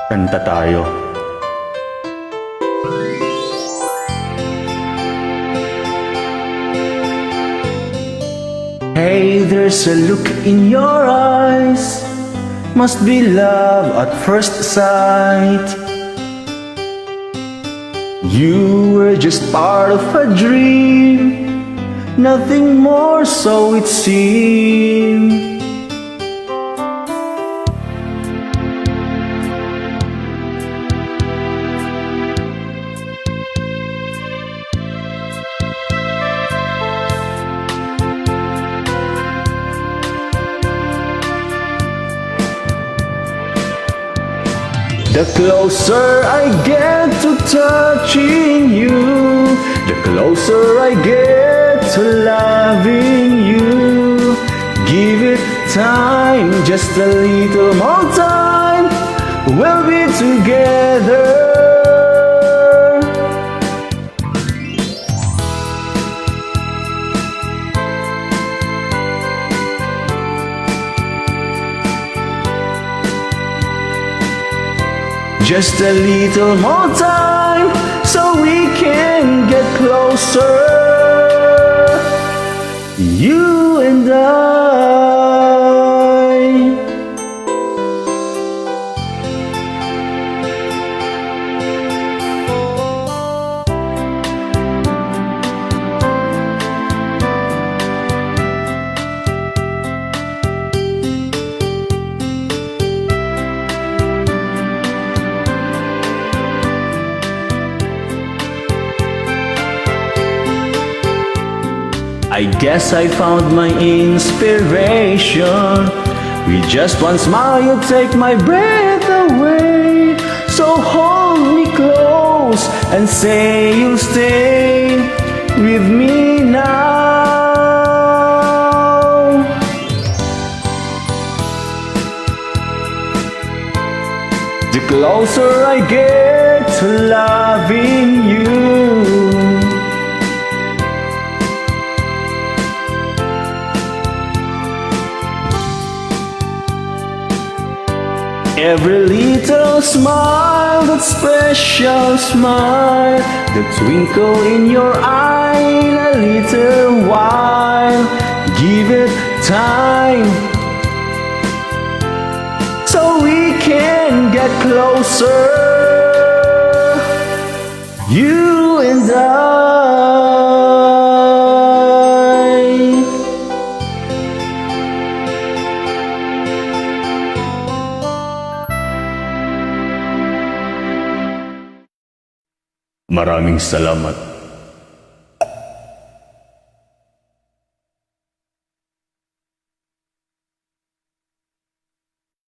Kanta tayo. Hey, there's a look in your eyes. Must be love at first sight. You were just part of a dream, nothing more, so it seemed. The closer I get to touching you, the closer I get to loving you. Give it time, just a little more time, we'll be together. Just a little more time, so we can get closer, you and I. I guess I found my inspiration. With just one smile you take my breath away. So hold me close and say you'll stay with me now. The closer I get to loving you, every little smile, that special smile, the twinkle in your eye in a little while. Give it time, so we can get closer, you and I. Maraming salamat.